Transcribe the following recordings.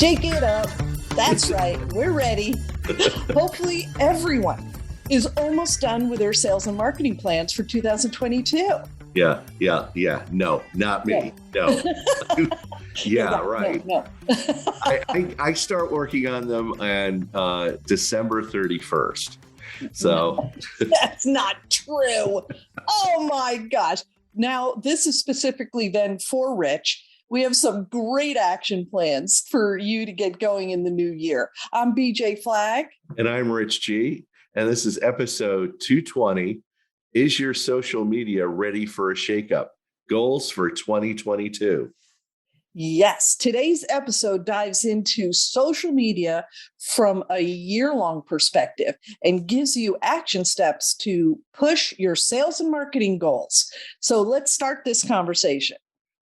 Shake it up. That's right. We're ready. Hopefully, everyone is almost done with their sales and marketing plans for 2022. Yeah. No, not me. No. Yeah, right. No. I start working on them on December 31st. So That's not true. Oh my gosh. Now, this is specifically then for Rich. We have some great action plans for you to get going in the new year. I'm BJ Flagg. And I'm Rich G. And this is episode 220. Is your social media ready for a shakeup? Goals for 2022. Yes, today's episode dives into social media from a year-long perspective and gives you action steps to push your sales and marketing goals. So let's start this conversation.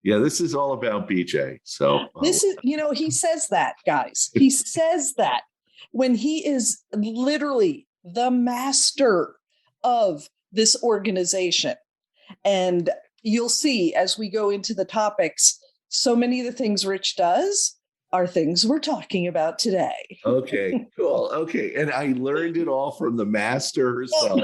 Yeah, this is all about BJ. So this is, he says that, guys. He says that when he is literally the master of this organization. And you'll see as we go into the topics, so many of the things Rich does are things we're talking about today. Okay, cool. Okay. And I learned it all from the master herself,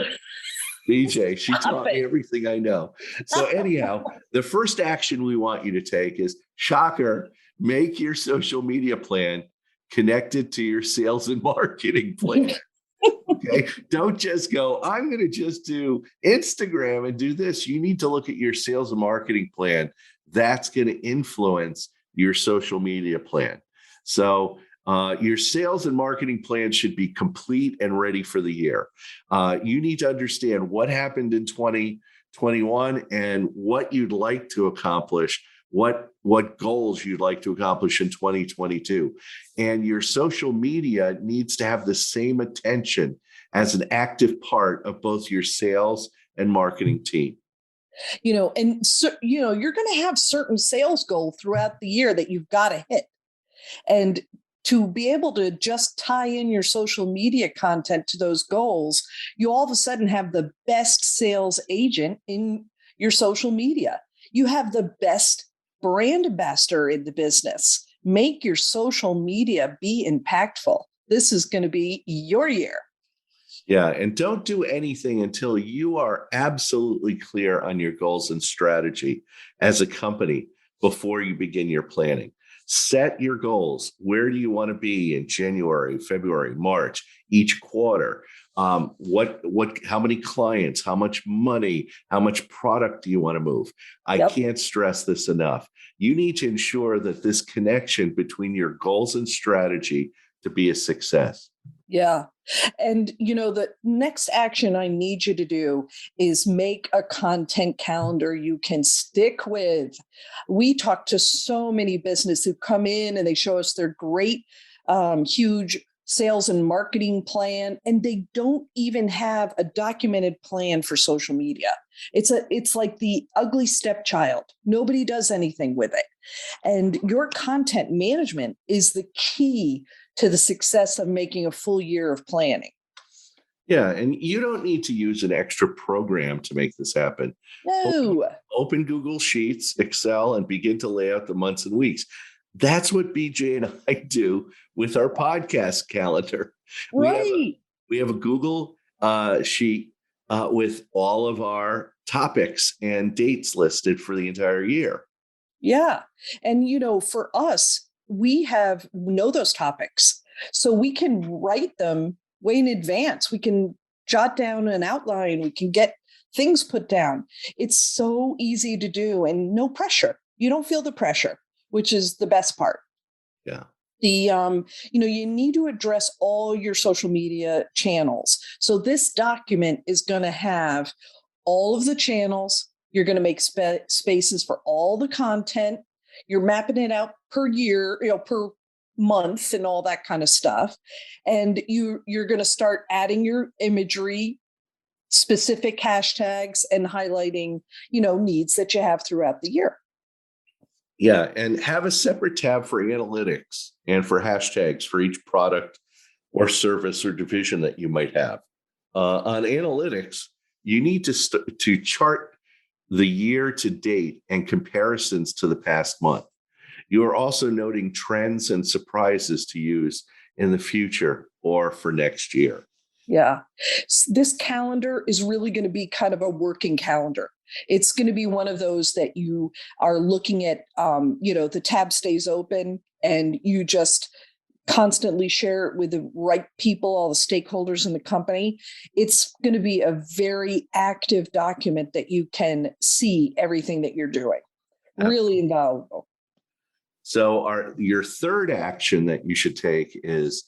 BJ. She taught me everything I know. So anyhow, the first action we want you to take is, shocker, make your social media plan connected to your sales and marketing plan. Okay. Don't just go, I'm going to just do Instagram and do this. You need to look at your sales and marketing plan. That's going to influence your social media plan. So your sales and marketing plan should be complete and ready for the year. You need to understand what happened in 2021 and what you'd like to accomplish, what goals you'd like to accomplish in 2022. And your social media needs to have the same attention as an active part of both your sales and marketing team. And so, you're going to have certain sales goals throughout the year that you've got to hit. And to be able to just tie in your social media content to those goals, you all of a sudden have the best sales agent in your social media. You have the best brand ambassador in the business. Make your social media be impactful. This is going to be your year. Yeah. And don't do anything until you are absolutely clear on your goals and strategy as a company before you begin your planning. Set your goals. Where do you want to be in January, February, March, each quarter? How many clients, how much money, how much product do you want to move? I can't stress this enough. You need to ensure that this connection between your goals and strategy to be a success. Yeah. And, the next action I need you to do is make a content calendar you can stick with. We talk to so many businesses who come in and they show us their great, huge sales and marketing plan, and they don't even have a documented plan for social media. It's like the ugly stepchild. Nobody does anything with it. And your content management is the key to the success of making a full year of planning. Yeah, and you don't need to use an extra program to make this happen. No. Open Google Sheets, Excel, and begin to lay out the months and weeks. That's what BJ and I do with our podcast calendar. Right. We have a Google sheet with all of our topics and dates listed for the entire year. Yeah. And, for us, we know those topics. So we can write them way in advance. We can jot down an outline. We can get things put down. It's so easy to do and no pressure. You don't feel the pressure, which is the best part. Yeah. You need to address all your social media channels. So this document is going to have all of the channels. You're going to make spaces for all the content. You're mapping it out per year, per month and all that kind of stuff. And you're going to start adding your imagery, specific hashtags, and highlighting, needs that you have throughout the year. Yeah. And have a separate tab for analytics and for hashtags for each product or service or division that you might have. On analytics, you need to chart the year to date and comparisons to the past month. You are also noting trends and surprises to use in the future or for next year. Yeah. This calendar is really going to be kind of a working calendar. It's going to be one of those that you are looking at, the tab stays open and you just constantly share it with the right people, all the stakeholders in the company. It's going to be a very active document that you can see everything that you're doing. Really invaluable. So your third action that you should take is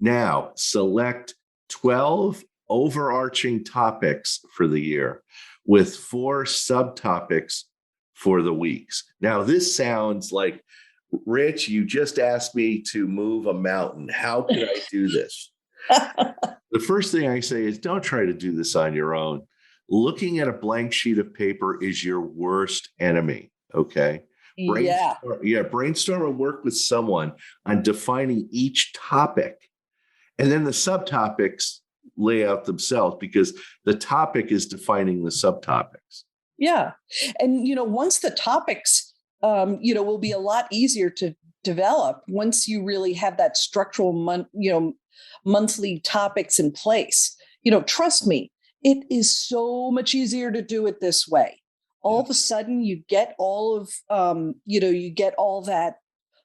now select 12 overarching topics for the year with 4 subtopics for the weeks. Now, this sounds like, Rich, you just asked me to move a mountain. How could I do this? The first thing I say is don't try to do this on your own. Looking at a blank sheet of paper is your worst enemy. Okay. Yeah. Brainstorm and work with someone on defining each topic. And then the subtopics lay out themselves because the topic is defining the subtopics. Yeah. And, once the topics, will be a lot easier to develop once you really have that structural monthly topics in place. Trust me, it is so much easier to do it this way. All of a sudden you get all of, you get all that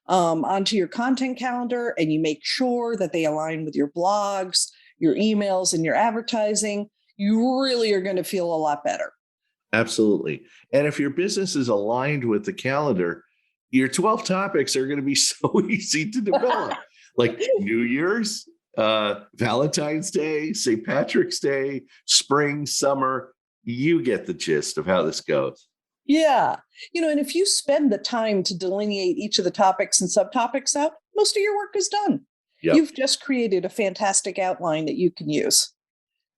onto your content calendar and you make sure that they align with your blogs, your emails, and your advertising. You really are going to feel a lot better. Absolutely. And if your business is aligned with the calendar, your 12 topics are going to be so easy to develop. Like New Year's, Valentine's Day, St. Patrick's Day, spring, summer. You get the gist of how this goes. Yeah. And if you spend the time to delineate each of the topics and subtopics out, most of your work is done. Yep. You've just created a fantastic outline that you can use.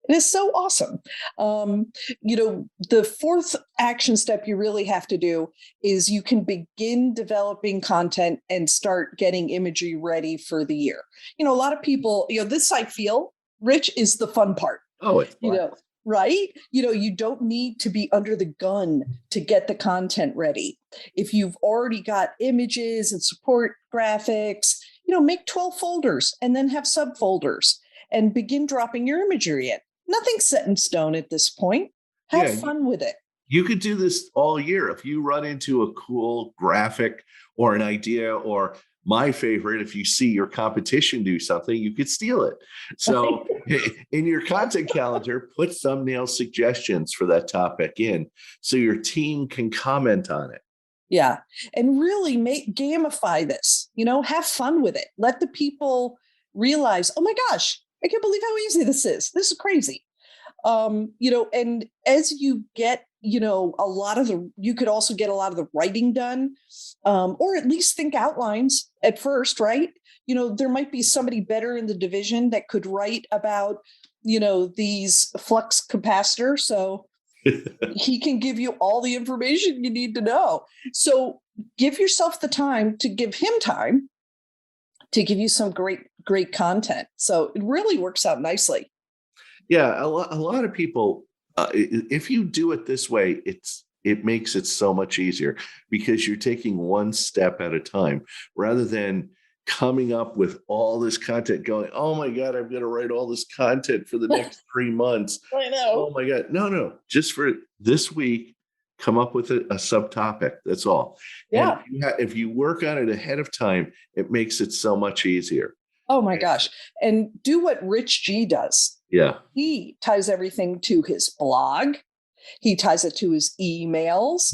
It is so awesome. The fourth action step you really have to do is you can begin developing content and start getting imagery ready for the year. A lot of people, this I feel, Rich, is the fun part. Oh, it's fun. Right? You don't need to be under the gun to get the content ready. If you've already got images and support graphics, make 12 folders and then have subfolders and begin dropping your imagery in. Nothing's set in stone at this point. Have fun with it. You could do this all year. If you run into a cool graphic or an idea, or my favorite, if you see your competition do something, you could steal it. So in your content calendar, put thumbnail suggestions for that topic in so your team can comment on it. Yeah. And really gamify this, have fun with it. Let the people realize, oh my gosh, I can't believe how easy this is. This is crazy. And as you get, you could also get a lot of the writing done, or at least think outlines at first, right? There might be somebody better in the division that could write about, these flux capacitors. So he can give you all the information you need to know. So give yourself the time to give him time to give you some great content. So it really works out nicely. Yeah, a lot of people, if you do it this way, it makes it so much easier because you're taking one step at a time rather than coming up with all this content going, oh my God, I'm going to write all this content for the next 3 months. I know. Oh my God. No, just for this week, come up with a subtopic. That's all. Yeah. And if you work on it ahead of time, it makes it so much easier. Oh my gosh. And do what Rich G does. Yeah. He ties everything to his blog. He ties it to his emails.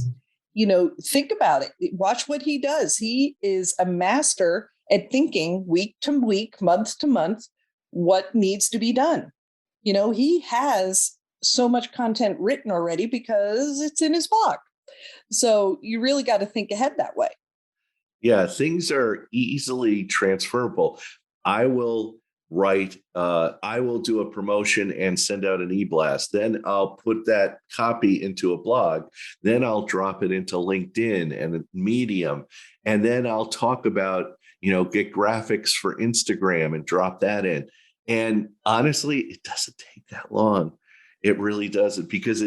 Think about it. Watch what he does. He is a master at thinking week to week, month to month, what needs to be done. He has so much content written already because it's in his blog. So you really got to think ahead that way. Yeah, things are easily transferable. I will do a promotion and send out an e-blast. Then I'll put that copy into a blog. Then I'll drop it into LinkedIn and Medium. And then I'll talk about, get graphics for Instagram and drop that in. And honestly, it doesn't take that long. It really doesn't, because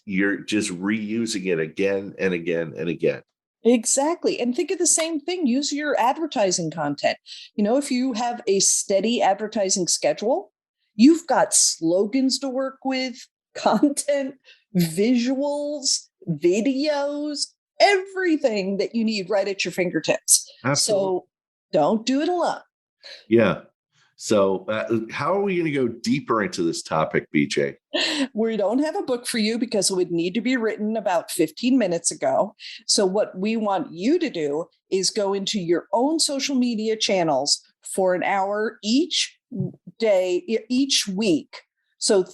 you're just reusing it again and again and again. Exactly. And think of the same thing. Use your advertising content. If you have a steady advertising schedule, you've got slogans to work with, content, visuals, videos, everything that you need right at your fingertips. Absolutely. So don't do it alone. Yeah. So how are we going to go deeper into this topic, BJ? We don't have a book for you because it would need to be written about 15 minutes ago. So what we want you to do is go into your own social media channels for an hour each day, each week. So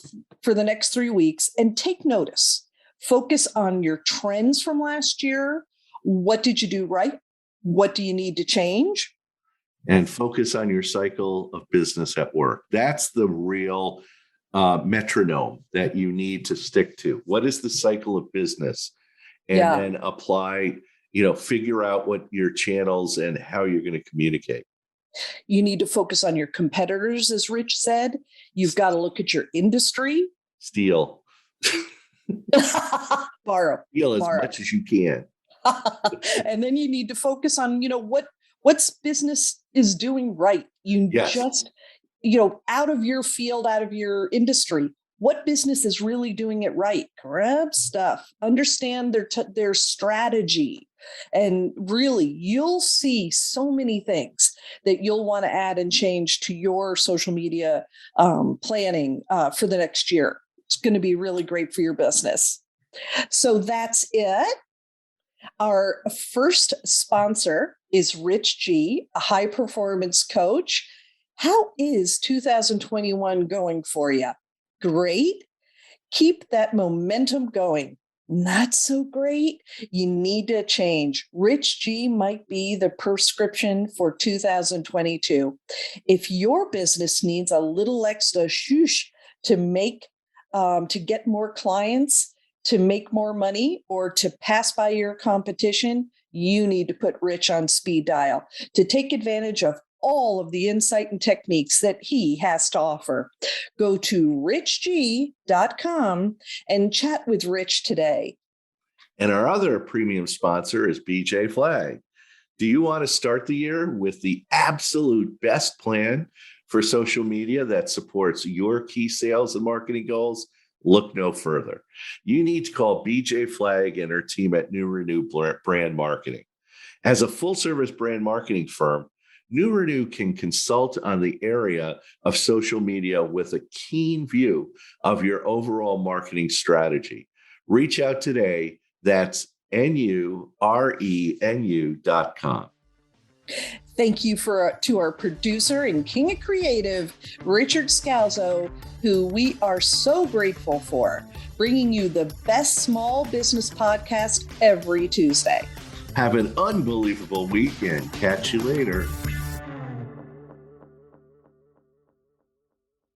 for the next 3 weeks, and take notice. Focus on your trends from last year. What did you do right? What do you need to change? And focus on your cycle of business at work. That's the real metronome that you need to stick to. What is the cycle of business? And then apply, figure out what your channels and how you're going to communicate. You need to focus on your competitors, as Rich said. You've got to look at your industry. Steal. Borrow. Steal as much as you can. And then you need to focus on, what's business is doing right. Just, out of your field, out of your industry, what business is really doing it right? Grab stuff, understand their strategy. And really, you'll see so many things that you'll want to add and change to your social media planning for the next year. It's going to be really great for your business. So that's it. Our first sponsor is Rich G, a high performance coach. How is 2021 going for you? Great. Keep that momentum going. Not so great. You need to change. Rich G might be the prescription for 2022. If your business needs a little extra shoosh to get more clients, to make more money, or to pass by your competition, you need to put Rich on speed dial to take advantage of all of the insight and techniques that he has to offer. Go to richg.com and chat with Rich today. And our other premium sponsor is BJ Flag. Do you want to start the year with the absolute best plan for social media that supports your key sales and marketing goals? Look no further. You need to call BJ Flag and her team at New Renew Brand Marketing. As a full-service brand marketing firm, New Renew can consult on the area of social media with a keen view of your overall marketing strategy. Reach out today. That's NURENU.com. Thank you to our producer and king of creative, Richard Scalzo, who we are so grateful for, bringing you the best small business podcast every Tuesday. Have an unbelievable weekend. Catch you later.